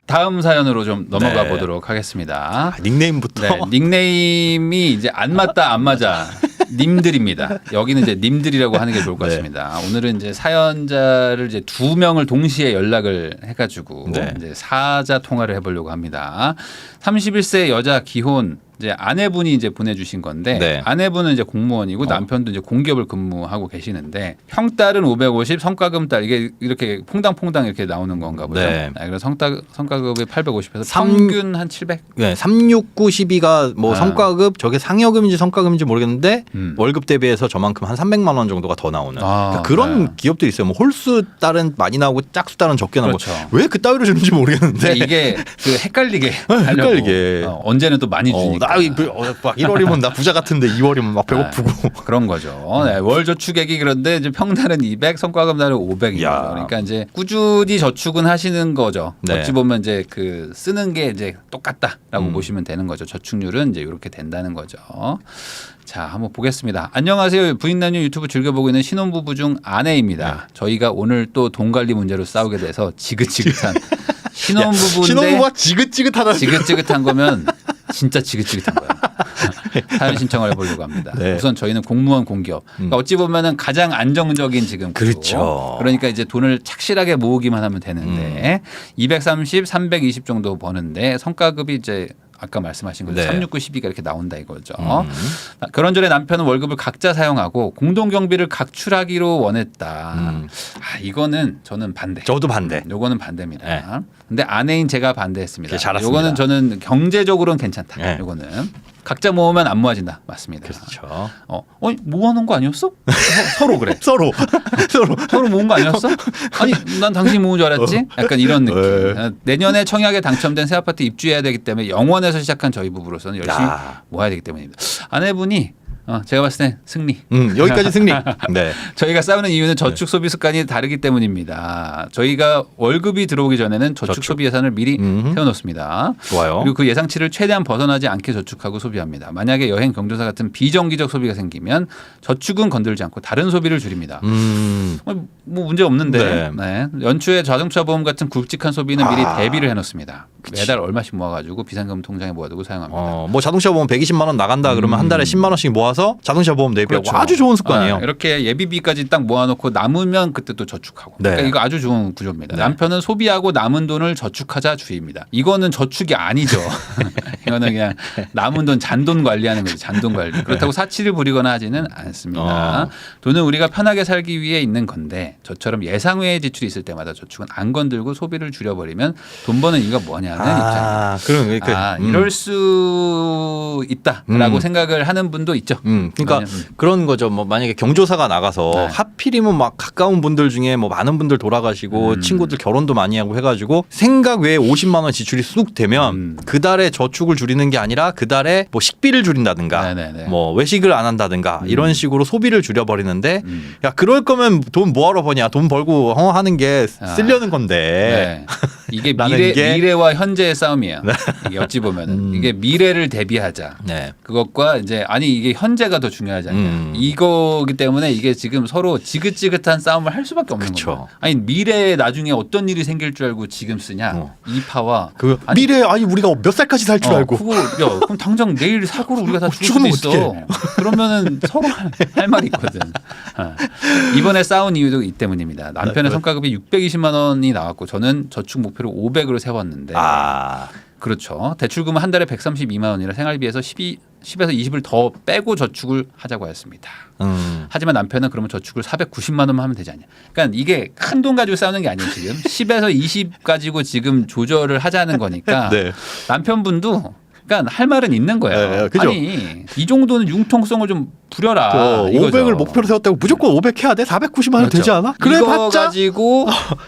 다음 사연으로 좀 넘어가 네. 보도록 하겠습니다. 닉네임부터. 네, 닉네임이 이제 안 맞다 안 맞아 님들입니다. 여기는 이제 님들이라고 하는 게 좋을 것 네. 같습니다. 오늘은 이제 사연자를 이제 두 명을 동시에 연락을 해가지고 네. 이제 사자 통화를 해보려고 합니다. 31세 여자 기혼 이제 아내분이 이제 보내주신 건데 네. 아내분은 이제 공무원이고 남편도 이제 공기업을 근무하고 계시는데 형딸은 550, 성과금 딸 이게 이렇게 퐁당퐁당 이렇게 나오는 건가 보죠. 네. 그래서 성과급이 850에서 삼- 평균 한 700. 네, 36912가 뭐 아. 성과급 저게 상여금인지 성과금인지 모르겠는데 음. 월급 대비해서 저만큼 한 300만 원 정도가 더 나오는 아, 그런 네. 기업들이 있어요. 뭐 홀수 딸은 많이 나오고 짝수 딸은 적게 나오고 그렇죠. 왜 그따위로 주는지 모르겠는데 근데 이게 그 헷갈리게 하려고 헷갈리게. 언제는 또 많이 주니까 막 1월이면 나 부자 같은데 2월이면 막 배고프고 그런 거죠. 네, 월 저축액이 그런데 이제 평달은 200, 성과금 달은 500이죠. 야. 그러니까 이제 꾸준히 저축은 하시는 거죠. 네. 어찌 보면 이제 그 쓰는 게 이제 똑같다라고 음. 보시면 되는 거죠. 저축률은 이제 이렇게 된다는 거죠. 자, 한번 보겠습니다. 안녕하세요. 부인남녀 유튜브 즐겨보고 있는 신혼부부 중 아내입니다. 저희가 오늘 또 돈 관리 문제로 싸우게 돼서 지긋지긋한 신혼부부인데 신혼부부가 지긋지긋하다. 지긋지긋한 거면 진짜 지긋지긋한 거예요. 사연 신청을 해보려고 합니다. 네. 우선 저희는 공무원 공기업. 그러니까 어찌 보면은 가장 안정적인 지금 구조. 그렇죠. 그러니까 이제 돈을 착실하게 모으기만 하면 되는데 230, 320 정도 버는데 성과급이 이제 아까 말씀하신 거죠. 네. 369, 12가 이렇게 나온다 이거죠. 그런저래 남편은 월급을 각자 사용하고 공동경비를 각출하기로 원했다. 이거는 저는 반대. 저도 반대. 요거는 반대입니다. 네. 근데 아내인 제가 반대했습니다. 잘 알았습니다. 요거는 저는 경제적으로는 괜찮다. 네. 요거는 각자 모으면 안 모아진다. 맞습니다. 그렇죠. 모아놓은 거 아니었어? 서로 그래. 서로 서로 모은 거 아니었어? 아니 난 당신 모은 줄 알았지? 약간 이런 느낌. 네. 내년에 청약에 당첨된 새 아파트 입주해야 되기 때문에 영원에서 시작한 저희 부부로서는 열심히 야. 모아야 되기 때문입니다. 아내분이 제가 봤을 때 승리. 여기까지 승리. 네. 저희가 싸우는 이유는 저축 소비 습관이 다르기 때문입니다. 저희가 월급이 들어오기 전에는 저축 소비 예산을 미리 세워놓습니다. 좋아요. 그리고 그 예상치를 최대한 벗어나지 않게 저축하고 소비합니다. 만약에 여행, 경조사 같은 비정기적 소비가 생기면 저축은 건들지 않고 다른 소비를 줄입니다. 뭐 문제 없는데 네. 연초에 자동차 보험 같은 굵직한 소비는 미리 대비를 해놓습니다. 매달 얼마씩 모아가지고 비상금 통장에 모아두고 사용합니다. 뭐 자동차 보험 120만 원 나간다 그러면 한 달에 10만 원씩 모아서 자동차 보험 내비하고 그렇죠. 아주 좋은 습관이에요. 이렇게 예비비까지 딱 모아놓고 남으면 그때 또 저축하고. 네. 그러니까 이거 아주 좋은 구조입니다. 네. 남편은 소비하고 남은 돈을 저축하자 주의입니다. 이거는 저축이 아니죠. 이거는 그냥 남은 돈 잔돈 관리하는 거죠. 잔돈 관리. 그렇다고 사치를 부리거나 하지는 않습니다. 돈은 우리가 편하게 살기 위해 있는 건데 저처럼 예상 외의 지출이 있을 때마다 저축은 안 건들고 소비를 줄여버리면 돈 버는 이유가 뭐냐는 입장입니다. 그럼 이렇게 이럴 수 있다라고 생각을 하는 분도 있죠. 그러니까 그런 거죠. 뭐 만약에 경조사가 나가서 네. 하필이면 막 가까운 분들 중에 뭐 많은 분들 돌아가시고 친구들 결혼도 많이 하고 해가지고 생각 외에 50만 원 지출이 쑥 되면 그 달에 저축을 줄이는 게 아니라 그 달에 뭐 식비를 줄인다든가 네네네. 뭐 외식을 안 한다든가 이런 식으로 소비를 줄여버리는데 야 그럴 거면 돈 뭐하러 버냐 돈 벌고 하는 게 쓰려는 건데 네. 이게 나는 미래와 현재의 싸움이에요. 이게 어찌 보면은 이게 미래를 대비하자. 네. 그것과 이제 아니 이게 현재가 더 중요하지 않냐. 이거기 때문에 이게 지금 서로 지긋지긋한 싸움을 할 수밖에 없는 그쵸. 거죠. 아니 미래에 나중에 어떤 일이 생길 줄 알고 지금 쓰냐. 이 파와 아니, 미래 우리가 몇 살까지 살 줄 알고 그거 야, 그럼 당장 내일 사고로 우리가 다 죽을 죽으면 수도 있어. 그러면은 서로 할 말이 있거든. 이번에 싸운 이유도 이 때문입니다. 남편의 성과급이 620만 원이 나왔고 저는 저축 목표를 500으로 세웠는데 그렇죠. 대출금은 한 달에 132만 원이라 생활비에서 10에서 20을 더 빼고 저축을 하자고 하였습니다. 하지만 남편은 그러면 저축을 490만 원만 하면 되지 않냐. 그러니까 이게 큰 돈 가지고 싸우는 게 아니에요. 지금 10에서 20 가지고 지금 조절을 하자는 거니까 네. 남편분도 그러니까 할 말은 있는 거예요. 네, 그죠? 아니 이 정도는 융통성을 좀 부려라. 500을 목표로 세웠다고 무조건 500 해야 돼? 490만 원 그렇죠. 되지 않아? 그래 이거 봤자 가지고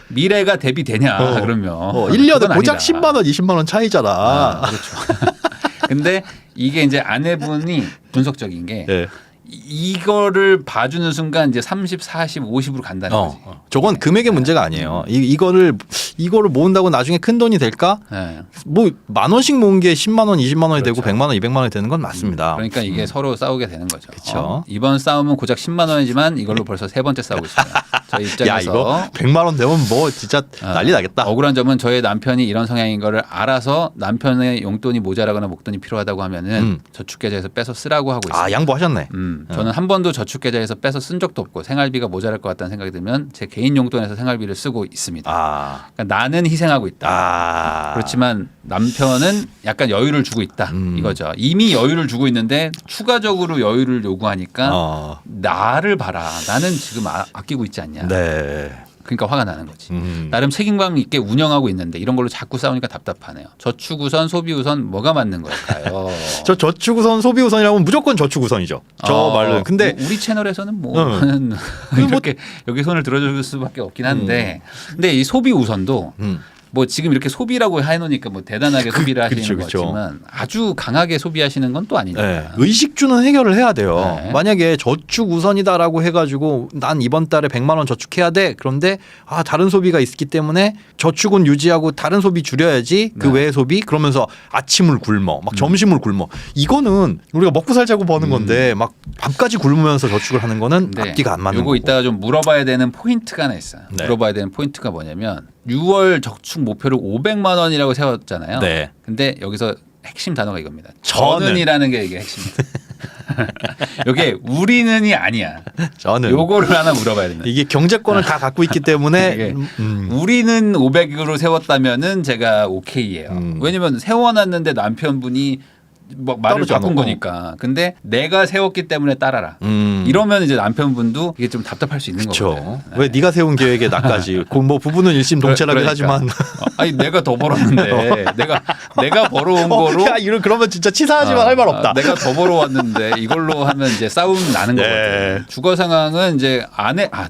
미래가 대비되냐 그러면 1년에 그건 고작 아니다. 10만 원, 20만 원 차이잖아. 그렇죠. 근데 이게 이제 아내분이 분석적인 게 네. 이거를 봐주는 순간 이제 30, 40, 50으로 간다는 거지. 저건 금액의 문제가 아니에요. 이거를 이거를 모은다고 나중에 큰 돈이 될까? 네. 뭐 10,000원씩 모은 게 10만 원, 20만 원이 그렇죠. 되고 100만 원, 200만 원이 되는 건 맞습니다. 그러니까 이게 서로 싸우게 되는 거죠. 그쵸. 이번 싸움은 고작 10만 원이지만 이걸로 벌써 세 번째 싸우고 있습니다. 저희 입장에서 야 이거 100만 원 되면 뭐 진짜 난리 나겠다. 억울한 점은 저희 남편이 이런 성향인 거를 알아서 남편의 용돈이 모자라거나 목돈이 필요하다고 하면은 저축계좌에서 빼서 쓰라고 하고 있어요. 아 양보하셨네. 저는 한 번도 저축계좌에서 빼서 쓴 적도 없고 생활비가 모자랄 것 같다는 생각이 들면 제 개인 용돈에서 생활비를 쓰고 있습니다. 그러니까 나는 희생하고 있다. 그렇지만 남편은 약간 여유를 주고 있다 이거죠. 이미 여유를 주고 있는데 추가적으로 여유를 요구하니까 나를 봐라. 나는 지금 아끼고 있지 않냐. 네. 그러니까 화가 나는 거지. 나름 책임감 있게 운영하고 있는데 이런 걸로 자꾸 싸우니까 답답하네요. 저축 우선, 소비 우선 뭐가 맞는 걸까요? 저 저축 우선, 소비 우선이라면 무조건 저축 우선이죠. 저 말로는. 근데 우리 채널에서는 뭐 이렇게 여기 손을 들어줄 수밖에 없긴 한데, 근데 이 소비 우선도. 뭐 지금 이렇게 소비라고 해놓으니까 뭐 대단하게 소비를 하시는 것 같지만 아주 강하게 소비하시는 건 또 아니니까. 네. 의식주는 해결을 해야 돼요. 네. 만약에 저축 우선이다라고 해가지고 난 이번 달에 100만 원 저축해야 돼. 그런데 다른 소비가 있기 때문에 저축은 유지하고 다른 소비 줄여야지. 그 외의 소비 그러면서 아침을 굶어, 막 점심을 굶어. 이거는 우리가 먹고 살자고 버는 건데 막 밤까지 굶으면서 저축을 하는 거는 앞뒤가 안 맞는 거고. 이거 이따가 좀 물어봐야 되는 포인트가 하나 있어요. 네. 물어봐야 되는 포인트가 뭐냐면 6월 저축 목표를 500만 원이라고 세웠잖아요. 네. 근데 여기서 핵심 단어가 이겁니다. 저는. 저는이라는 게 이게 핵심입니다. 이게 우리는이 아니야. 저는 요거를 하나 물어봐야 됩니다. 이게 경제권을 다 갖고 있기 때문에 우리는 500으로 세웠다면은 제가 오케이예요. 왜냐면 세워놨는데 남편분이 뭐 말을 바꾼 거니까. 근데 내가 세웠기 때문에 따라라. 이러면 이제 남편분도 이게 좀 답답할 수 있는 거죠. 왜 네가 세운 계획에 나까지? 뭐 부부는 일심동체라긴 하지만. 아니 내가 더 벌었는데 내가 벌어온 거로. 야 그러면 진짜 치사하지만 할 말 없다. 내가 더 벌어왔는데 이걸로 하면 이제 싸움 나는 거거든. 주거 상황은 이제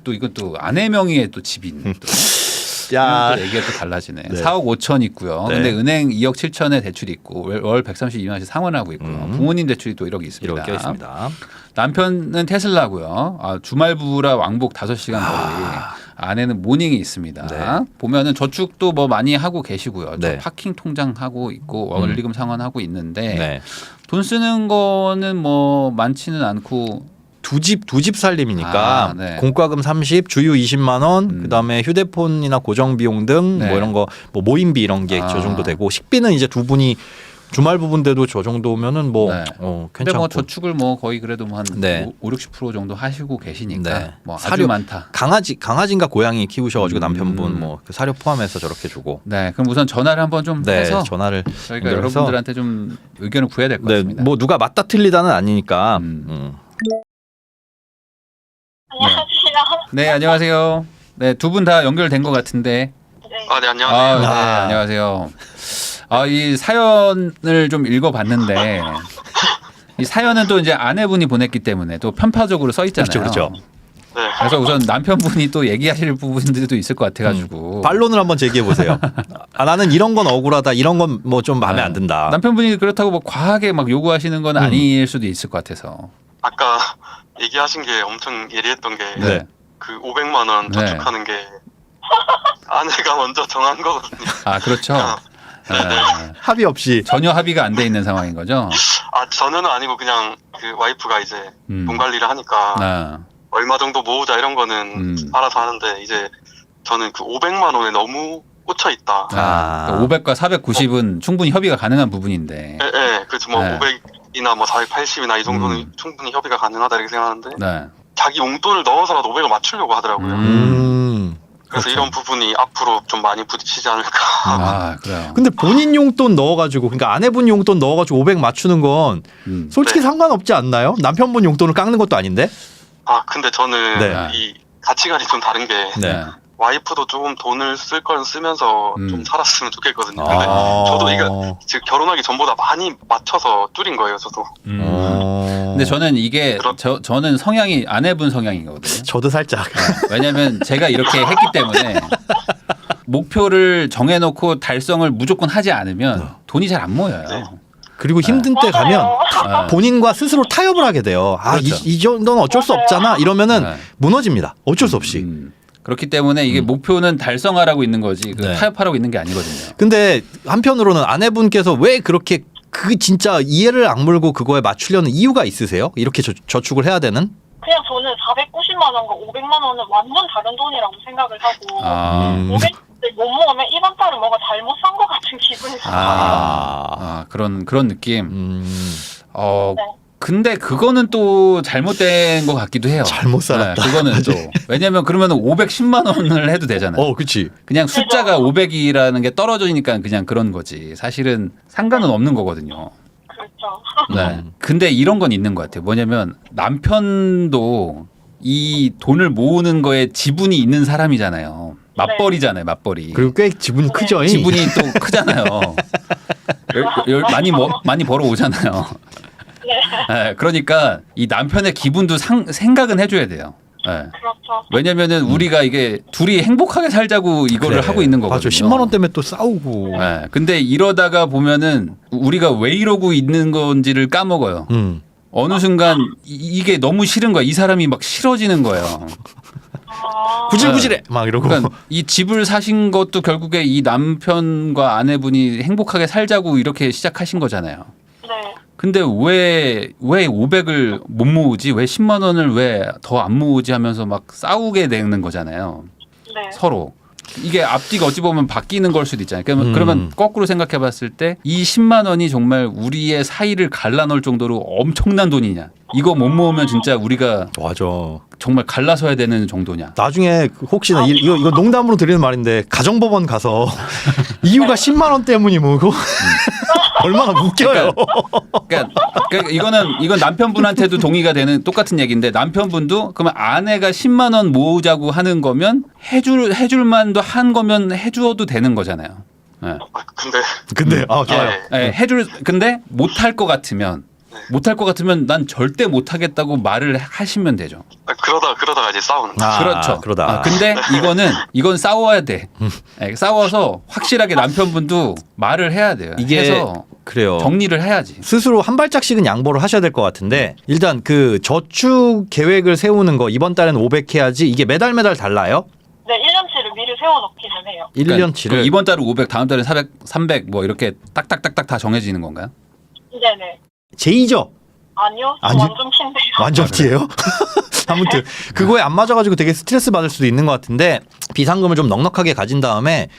또 이건 또 아내 명의의 또 집인. 또 얘기가 또 달라지네. 네. 4억 5천 있고요. 네. 근데 은행 2억 7천에 대출이 있고 월 132만 원씩 상환하고 있고요. 부모님 대출이 또 1억이 있습니다. 1억 있습니다. 남편은 테슬라고요. 주말부라 왕복 5시간 거리. 아내는 모닝이 있습니다. 네. 보면은 저축도 뭐 많이 하고 계시고요. 네. 파킹 통장 하고 있고 원리금 상환하고 있는데 네. 돈 쓰는 거는 뭐 많지는 않고 두 집 살림이니까 네. 공과금 30, 주유 20만 원, 그다음에 휴대폰이나 고정 비용 등 뭐 이런 거 뭐 모임비 이런 게 저 정도 되고 식비는 이제 두 분이 주말 부분대도 저 정도면은 뭐 근데 괜찮고. 뭐 저축을 뭐 거의 그래도 뭐 한 네. 50-60% 정도 하시고 계시니까 네. 뭐 아주 사료 많다. 강아지인가 고양이 키우셔가지고 남편분 뭐 그 사료 포함해서 저렇게 주고. 네, 그럼 우선 전화를 한번 좀 네, 해서 전화를 저희가 연결해서. 여러분들한테 좀 의견을 구해야 될 것 네, 같습니다. 뭐 누가 맞다 틀리다는 아니니까. 네, 안녕하세요. 네, 두 분 다 연결된 것 같은데. 네, 안녕하세요. 네, 안녕하세요. 이 사연을 좀 읽어봤는데 이 사연은 또 이제 아내분이 보냈기 때문에 또 편파적으로 써 있잖아요. 그렇죠. 네. 그래서 우선 남편분이 또 얘기하실 부분들도 있을 것 같아가지고 반론을 한번 제기해 보세요. 나는 이런 건 억울하다, 이런 건 뭐 좀 마음에 안 든다. 남편분이 그렇다고 뭐 과하게 막 요구하시는 건 아닐 수도 있을 것 같아서. 아까 얘기하신 게 엄청 예리했던 게 네. 그 500만 원 저축하는 게 아내가 먼저 정한 거거든요. 그렇죠. 네. 합의 없이 전혀 합의가 안 돼 있는 상황인 거죠. 전혀는 아니고 그냥 그 와이프가 이제 돈 관리를 하니까 얼마 정도 모으자 이런 거는 알아서 하는데 이제 저는 그 500만 원에 너무 꽂혀 있다. 그러니까 500과 490은 충분히 협의가 가능한 부분인데. 네, 그래서 뭐 500이나 뭐 480이나 이 정도는 충분히 협의가 가능하다 이렇게 생각하는데 자기 용돈을 넣어서라도 500을 맞추려고 하더라고요. 그래서 그렇죠. 이런 부분이 앞으로 좀 많이 부딪히지 않을까. 그래요. 근데 본인 용돈 넣어가지고 그러니까 아내분 용돈 넣어가지고 500 맞추는 건 솔직히 상관없지 않나요? 남편분 용돈을 깎는 것도 아닌데? 근데 저는 이 가치관이 좀 다른 게 와이프도 조금 돈을 쓸 건 쓰면서 좀 살았으면 좋겠거든요. 근데 저도 이거 지금 결혼하기 전보다 많이 맞춰서 줄인 거예요, 저도. 근데 저는 이게 저는 성향이 아내분 성향이거든요. 저도 살짝. 왜냐하면 제가 이렇게 했기 때문에 목표를 정해놓고 달성을 무조건 하지 않으면 돈이 잘 안 모여요. 그리고 힘든 때 가면 본인과 스스로 타협을 하게 돼요. 그렇죠. 이 정도는 어쩔 수 없잖아. 이러면은 무너집니다. 어쩔 수 없이. 그렇기 때문에 이게 목표는 달성하라고 있는 거지 그 타협하라고 있는 게 아니거든요. 근데 한편으로는 아내분께서 왜 그렇게 그 진짜 이해를 악물고 그거에 맞추려는 이유가 있으세요? 이렇게 저축을 해야 되는? 그냥 저는 490만 원과 500만 원은 완전 다른 돈이라고 생각을 하고 500을 못 모으면 이번 달은 뭔가 잘못 산 것 같은 기분이 들어요. 그런 느낌. 근데 그거는 또 잘못된 것 같기도 해요. 잘못 살았다. 그거는 또 왜냐면 그러면 510만 원을 해도 되잖아요. 그렇지. 그냥 숫자가 500이라는 게 떨어지니까 그냥 그런 거지. 사실은 상관은 없는 거거든요. 그렇죠. 네. 근데 이런 건 있는 것 같아요. 뭐냐면 남편도 이 돈을 모으는 거에 지분이 있는 사람이잖아요. 맞벌이잖아요, 맞벌이. 그리고 꽤 지분이 크죠. 지분이 또 크잖아요. 많이 벌어 오잖아요. 네, 그러니까 이 남편의 기분도 생각은 해줘야 돼요. 네. 그렇죠. 왜냐면은 우리가 이게 둘이 행복하게 살자고 이거를 하고 있는 거거든요. 맞아. 10만 원 때문에 또 싸우고. 네. 근데 이러다가 보면은 우리가 왜 이러고 있는 건지를 까먹어요. 어느 순간 이게 너무 싫은 거야. 이 사람이 막 싫어지는 거예요. 구질구질해 막 이러고. 그러니까 이 집을 사신 것도 결국에 이 남편과 아내분이 행복하게 살자고 이렇게 시작하신 거잖아요. 네. 근데 왜 500을 못 모으지? 왜 10만 원을 왜 더 안 모으지 하면서 막 싸우게 되는 거잖아요. 네. 서로. 이게 앞뒤가 어찌 보면 바뀌는 걸 수도 있잖아요. 그러면 거꾸로 생각해 봤을 때 이 10만 원이 정말 우리의 사이를 갈라놓을 정도로 엄청난 돈이냐. 이거 못 모으면 진짜 우리가 맞아. 정말 갈라서야 되는 정도냐. 나중에 혹시나 이거 농담으로 드리는 말인데 가정법원 가서 이유가 10만 원 때문이 뭐고 얼마나 웃겨요. 그러니까 이건 남편분한테도 동의가 되는 똑같은 얘기인데 남편분도 그러면 아내가 10만 원 모으자고 하는 거면 해줄 만도 한 거면 해주어도 되는 거잖아요. 네. 근데 좋아요. 네, 근데 못할 것 같으면 난 절대 못하겠다고 말을 하시면 되죠. 그러다가 이제 싸우는 거죠. 그렇죠. 근데 이건 싸워야 돼. 네, 싸워서 확실하게 남편분도 말을 해야 돼요. 이게 해서 그래요. 정리를 해야지. 스스로 한 발짝씩은 양보를 하셔야 될 것 같은데 일단 그 저축 계획을 세우는 거 이번 달에는 500 해야지 이게 매달 달라요? 네, 1년치를 미리 세워놓기는 해요. 1년치를. 그러니까 이번 달은 500, 다음 달은 400, 300 뭐 이렇게 딱딱딱딱 다 정해지는 건가요? 네네. 제이죠? 아니요. 아니요? 완전 T인데요. 완전 T예요? 아무튼 그거에 안 맞아가지고 되게 스트레스 받을 수도 있는 것 같은데 비상금을 좀 넉넉하게 가진 다음에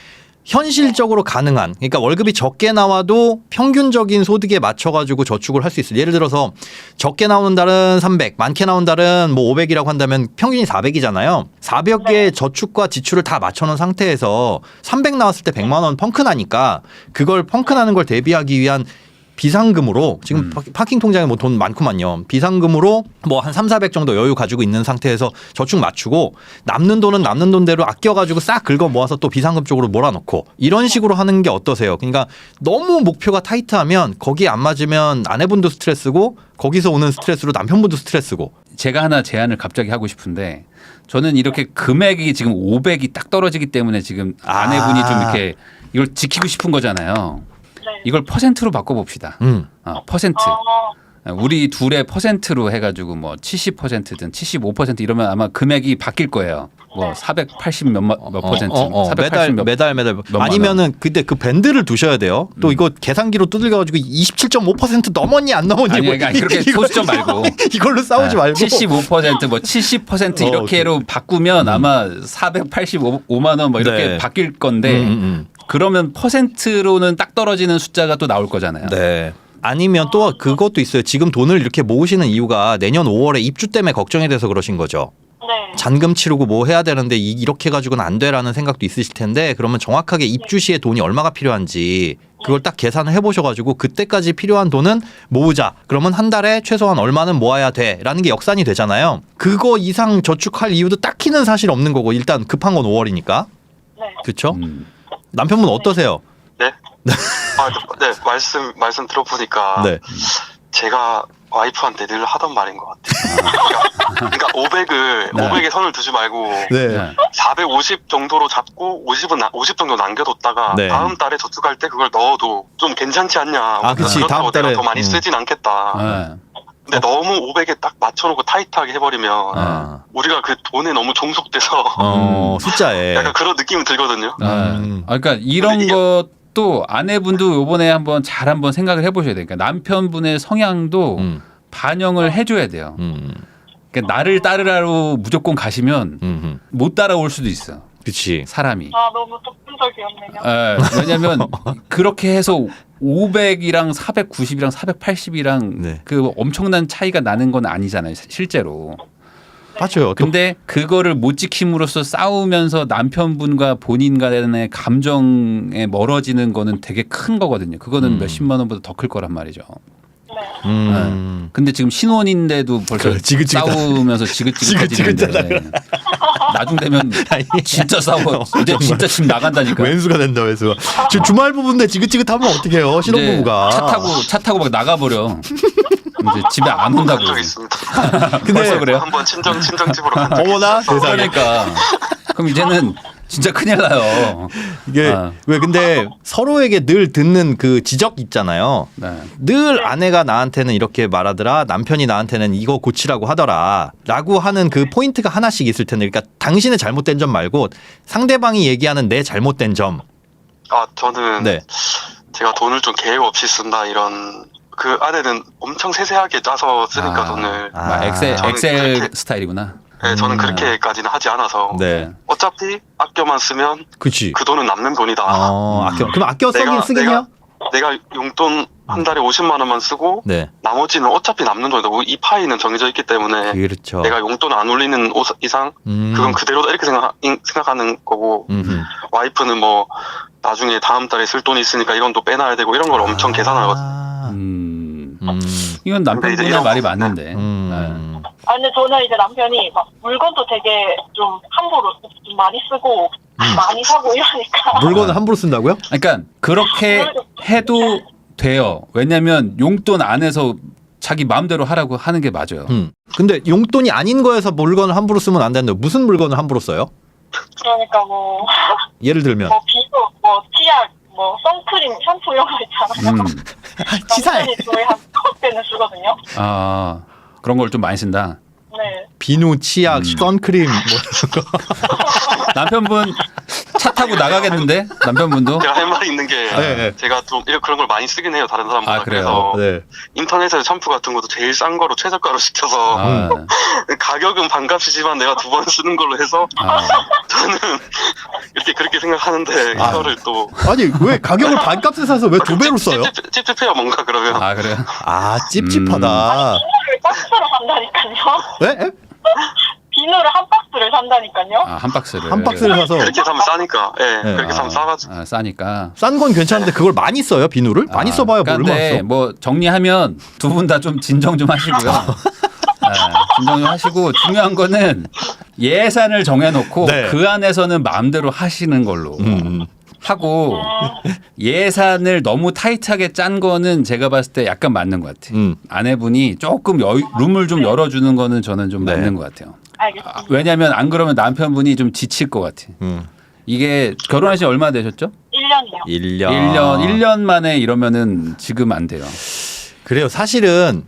현실적으로 가능한 그러니까 월급이 적게 나와도 평균적인 소득에 맞춰가지고 저축을 할 수 있어요. 예를 들어서 적게 나오는 달은 300, 많게 나오는 달은 뭐 500이라고 한다면 평균이 400이잖아요. 400개의 저축과 지출을 다 맞춰놓은 상태에서 300 나왔을 때 100만 원 펑크 나니까 그걸 펑크 나는 걸 대비하기 위한 비상금으로 지금 파킹 통장에 뭐 돈 많구만요. 비상금으로 뭐 한 300, 400 정도 여유 가지고 있는 상태에서 저축 맞추고 남는 돈은 남는 돈대로 아껴가지고 싹 긁어 모아서 또 비상금 쪽으로 몰아넣고 이런 식으로 하는 게 어떠세요? 그러니까 너무 목표가 타이트하면 거기에 안 맞으면 아내분도 스트레스고 거기서 오는 스트레스로 남편분도 스트레스고. 제가 하나 제안을 갑자기 하고 싶은데 저는 이렇게 금액이 지금 500이 딱 떨어지기 때문에 지금 아내분이 좀 이렇게 이걸 지키고 싶은 거잖아요. 이걸 퍼센트로 바꿔봅시다. 퍼센트. 우리 둘의 퍼센트로 해가지고 뭐 70%든 75% 이러면 아마 금액이 바뀔 거예요. 뭐 480 몇 퍼센트, 480 매달 아니면은 근데 그 밴드를 두셔야 돼요. 또 이거 계산기로 두들겨가지고 27.5% 넘었니 안 넘었니? 아니, 그러니까 그렇게 소수점 말고 이걸로 싸우지 말고 75% 뭐 70% 이렇게로 바꾸면 아마 485만 원 뭐 이렇게 바뀔 건데 그러면 퍼센트로는 딱 떨어지는 숫자가 또 나올 거잖아요. 네. 아니면 또 그것도 있어요. 지금 돈을 이렇게 모으시는 이유가 내년 5월에 입주 때문에 걱정이 돼서 그러신 거죠. 네. 잔금 치르고 뭐 해야 되는데 이렇게 가지고는 안 돼라는 생각도 있으실 텐데 그러면 정확하게 입주 시에 돈이 얼마가 필요한지 그걸 딱 계산을 해보셔가지고 그때까지 필요한 돈은 모으자. 그러면 한 달에 최소한 얼마는 모아야 돼라는 게 역산이 되잖아요. 그거 이상 저축할 이유도 딱히는 사실 없는 거고 일단 급한 건 5월이니까. 네. 그렇죠? 남편분 어떠세요? 네. 네, 말씀 들어보니까 제가 와이프한테 늘 하던 말인 것 같아요. 그러니까 500의 선을 두지 말고 450 정도로 잡고 50 정도 남겨뒀다가 다음 달에 저축할 때 그걸 넣어도 좀 괜찮지 않냐. 그치. 다음 달에 더 많이 쓰진 않겠다. 근데 너무 500에 딱 맞춰놓고 타이트하게 해버리면 우리가 그 돈에 너무 종속돼서 숫자에 약간 그런 느낌이 들거든요. 그러니까 이런 것도 아내분도 요번에 한번 생각을 해보셔야 돼요. 그러니까 남편분의 성향도 반영을 해줘야 돼요. 그러니까 나를 따르라고 무조건 가시면 못 따라올 수도 있어. 그치. 사람이. 너무 독분적이었네요. 왜냐면 그렇게 해서 500이랑 490이랑 480이랑 그 엄청난 차이가 나는 건 아니잖아요. 실제로. 맞아요. 근데 그거를 못 지킴으로써 싸우면서 남편분과 본인 간의 감정에 멀어지는 거는 되게 큰 거거든요. 그거는 몇십만 원보다 더 클 거란 말이죠. 근데 지금 신혼인데도 벌써 싸우면서 지긋지긋해지는데 나중 되면 진짜 싸워. 이제 진짜 집 나간다니까. 왼수가 된다 왼수가. 지금 주말 부부인데 지긋지긋하면 어떡해요 신혼부부가. 차 타고 막 나가버려. 이제 집에 안 온다고. 근데 벌써 그래요? 한번 친정집으로. 어머나 세상에. 그러니까 그럼 이제는 진짜 큰일 나요. 이게 왜 근데 서로에게 늘 듣는 그 지적 있잖아요. 늘 아내가 나한테는 이렇게 말하더라. 남편이 나한테는 이거 고치라고 하더라. 라고 하는 그 포인트가 하나씩 있을 텐데. 그러니까 당신의 잘못된 점 말고 상대방이 얘기하는 내 잘못된 점. 저는 제가 돈을 좀 계획 없이 쓴다 이런. 그 아내는 엄청 세세하게 짜서 쓰니까 돈을. 엑셀 스타일이구나. 네, 저는 그렇게까지는 하지 않아서 어차피 아껴만 쓰면 그 돈은 남는 돈이다. 그럼 아껴 쓰긴 해요? 내가 용돈 한 달에 50만 원만 쓰고 나머지는 어차피 남는 돈이다. 이 파이는 정해져 있기 때문에 그렇죠. 내가 용돈 안 올리는 이상 그건 그대로다 이렇게 생각하는 거고 와이프는 뭐 나중에 다음 달에 쓸 돈이 있으니까 이건 또 빼놔야 되고 이런 걸 엄청 계산하거든요. 이건 남편분의 말이 맞는데. 근데 저는 이제 남편이 막 물건도 되게 좀 함부로 좀 많이 쓰고 많이 사고 이러니까. 물건을 함부로 쓴다고요? 그러니까 그렇게 해도 돼요. 왜냐면 용돈 안에서 자기 마음대로 하라고 하는 게 맞아요. 근데 용돈이 아닌 거에서 물건을 함부로 쓰면 안 되는데 무슨 물건을 함부로 써요? 그러니까 뭐 예를 들면 비누, 치약, 선크림, 샴푸 이런 거 있잖아요. 치사해. 저희 한 10배는 쓰거든요. 그런 걸 좀 많이 쓴다. 네. 비누, 치약, 선크림 남편분 차 타고 나가겠는데? 남편분도? 제가 할 말이 있는 게 제가 좀 그런 걸 많이 쓰긴 해요. 다른 사람보다. 그래서 인터넷에서 샴푸 같은 것도 제일 싼 거로 최저가로 시켜서 가격은 반값이지만 내가 2번 쓰는 걸로 해서 저는 그렇게 생각하는데 이거를 또 아니 왜 가격을 반값에 사서 왜 2배로 써요? 찝찝해요 뭔가 그러면. 그래요? 찝찝하다. 비누를 박스로 산다니까요. 네? 비누를 한 박스를 산다니까요. 한 박스를. 한 박스를 사서. 그렇게 사면 싸니까. 그렇게 사면 싸가지고. 싸니까. 싼 건 괜찮은데 그걸 많이 써요 비누를? 많이 써봐야 뭐 얼마나 써? 뭐 정리하면 두 분 다 좀 진정 좀 하시고요. 진정 좀 하시고 중요한 거는 예산을 정해놓고 그 안에서는 마음대로 하시는 걸로. 하고 예산을 너무 타이트하게 짠 거는 제가 봤을 때 약간 맞는 것 같아요. 아내분이 조금 룸을 좀 열어주는 거는 저는 좀 맞는 것 같아요. 알겠습니다. 왜냐하면 안 그러면 남편분이 좀 지칠 것 같아요. 이게 결혼하신 지 얼마나 되셨죠? 1년이요. 1년 만에 이러면은 지금 안 돼요. 그래요. 사실은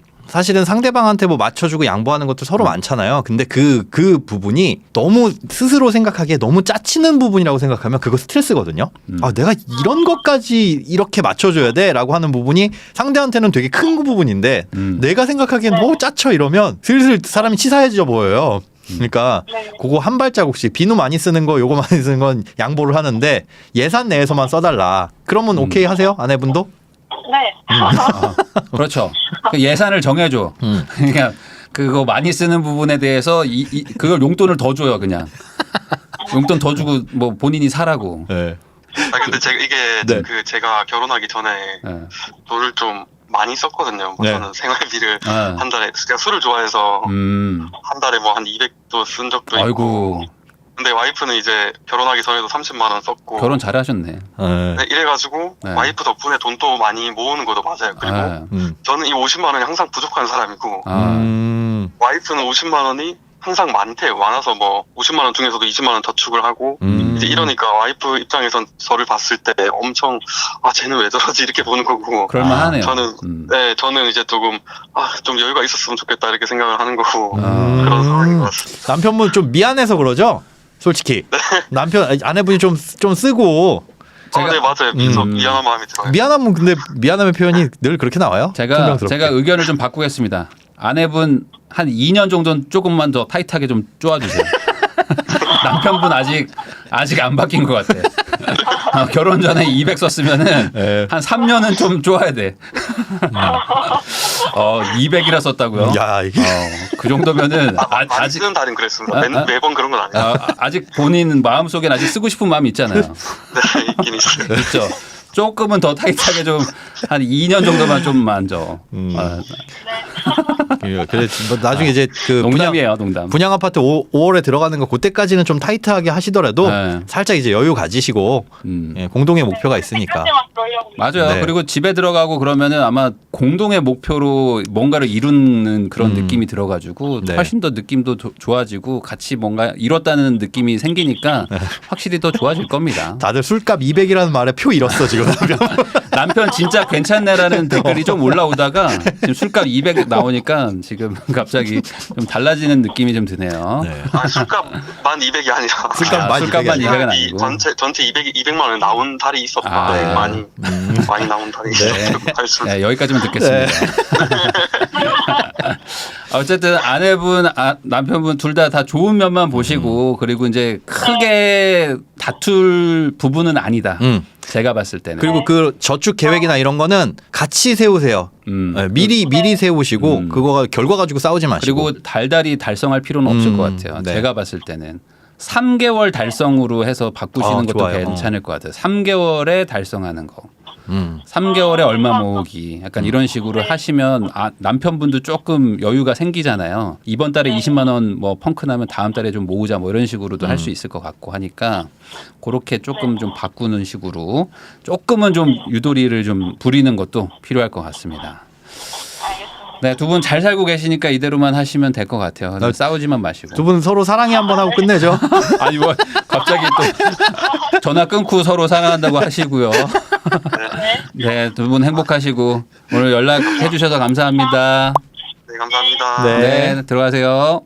상대방한테 뭐 맞춰주고 양보하는 것도 서로 많잖아요. 근데 그 부분이 너무 스스로 생각하기에 너무 짜치는 부분이라고 생각하면 그거 스트레스거든요. 내가 이런 것까지 이렇게 맞춰줘야 돼 라고 하는 부분이 상대한테는 되게 큰 부분인데 내가 생각하기엔 너무 짜쳐 이러면 슬슬 사람이 치사해져 보여요. 그러니까 그거 한 발자국씩 비누 많이 쓰는 거 요거 많이 쓰는 건 양보를 하는데 예산 내에서만 써달라. 그러면 오케이 하세요? 아내분도? 네. 그렇죠. 그 예산을 정해줘. 그냥 그거 많이 쓰는 부분에 대해서 그걸 용돈을 더 줘요, 그냥. 용돈 더 주고 뭐 본인이 사라고. 근데 제가 결혼하기 전에 돈을 좀 많이 썼거든요. 저는 생활비를 한 달에 제가 술을 좋아해서 한 달에 뭐 한 200도 쓴 적도 있고. 근데 와이프는 이제 결혼하기 전에도 30만 원 썼고. 결혼 잘하셨네. 이래가지고 와이프 덕분에 돈도 많이 모으는 것도 맞아요. 그리고 저는 이 50만 원이 항상 부족한 사람이고 와이프는 50만 원이 항상 많아서 뭐 50만 원 중에서도 20만 원 저축을 하고 이제 이러니까 와이프 입장에선 저를 봤을 때 엄청 쟤는 왜 저러지 이렇게 보는 거고. 그럴만하네요. 저는 이제 조금 좀 여유가 있었으면 좋겠다 이렇게 생각을 하는 거고 그런 상황인 것 같습니다. 남편분 좀 미안해서 그러죠? 솔직히 아내분이 좀 쓰고. 네 맞아요. 그래서 미안한 마음이 들어요. 미안함의 표현이 늘 그렇게 나와요? 제가 의견을 좀 바꾸겠습니다. 아내분 한 2년 정도는 조금만 더 타이트하게 좀 쪼아주세요. 남편분 아직 안 바뀐 것 같아. 결혼 전에 200 썼으면은 한 3년은 좀 쪼아야 돼. 200이라 썼다고요? 야, 이게 그 정도면은 아직 쓰는 달인 그랬습니다. 매번 그런 건 아니에요. 아직 본인 마음 속엔 아직 쓰고 싶은 마음이 있잖아요. 네, 있긴 있어요. 그렇죠. 조금은 더 타이트하게 좀 한 2년 정도만 좀 만져. 그래 나중에 이제 그 농담이에요, 농담. 분양 아파트 5월에 들어가는 거 그때까지는 좀 타이트하게 하시더라도 살짝 이제 여유 가지시고 공동의 목표가 있으니까. 맞아요. 네. 그리고 집에 들어가고 그러면은 아마 공동의 목표로 뭔가를 이루는 그런 느낌이 들어가지고 훨씬 더 느낌도 좋아지고 같이 뭔가 이뤘다는 느낌이 생기니까 확실히 더 좋아질 겁니다. 다들 술값 200이라는 말에 표 잃었어 지금. 남편 진짜 괜찮네라는 댓글이 좀 올라오다가 지금 술값 200 나오니까 지금 갑자기 좀 달라지는 느낌이 좀 드네요. 네. 술값만 200이 아니라 술값만 200은 아니고 전체 200만 원 나온 달이 있었다. 네. 많이 나온 달이 있었다. 네, 여기까지만 듣겠습니다. 어쨌든 아내분, 남편분 둘 다 좋은 면만 보시고 그리고 이제 크게 다툴 부분은 아니다. 제가 봤을 때는. 그리고 그 저축 계획이나 이런 거는 같이 세우세요. 미리 세우시고 그거가 결과 가지고 싸우지 마시고. 그리고 달달이 달성할 필요는 없을 것 같아요. 네. 제가 봤을 때는 3개월 달성으로 해서 바꾸시는 것도 좋아요. 괜찮을 것 같아요. 3개월에 달성하는 거. 3개월에 얼마 모으기 약간 이런 식으로 하시면 남편분도 조금 여유가 생기잖아요. 이번 달에 20만 원 뭐 펑크 나면 다음 달에 좀 모으자 뭐 이런 식으로도 할 수 있을 것 같고 하니까 그렇게 조금 좀 바꾸는 식으로 조금은 좀 유도리를 좀 부리는 것도 필요할 것 같습니다. 네, 두 분 잘 살고 계시니까 이대로만 하시면 될 것 같아요. 싸우지만 마시고. 두 분 서로 사랑해 한번 하고 끝내죠. 아니 뭐 갑자기 또 전화 끊고 서로 사랑한다고 하시고요. 네, 두 분 행복하시고 오늘 연락해 주셔서 감사합니다. 네, 감사합니다. 네, 들어가세요.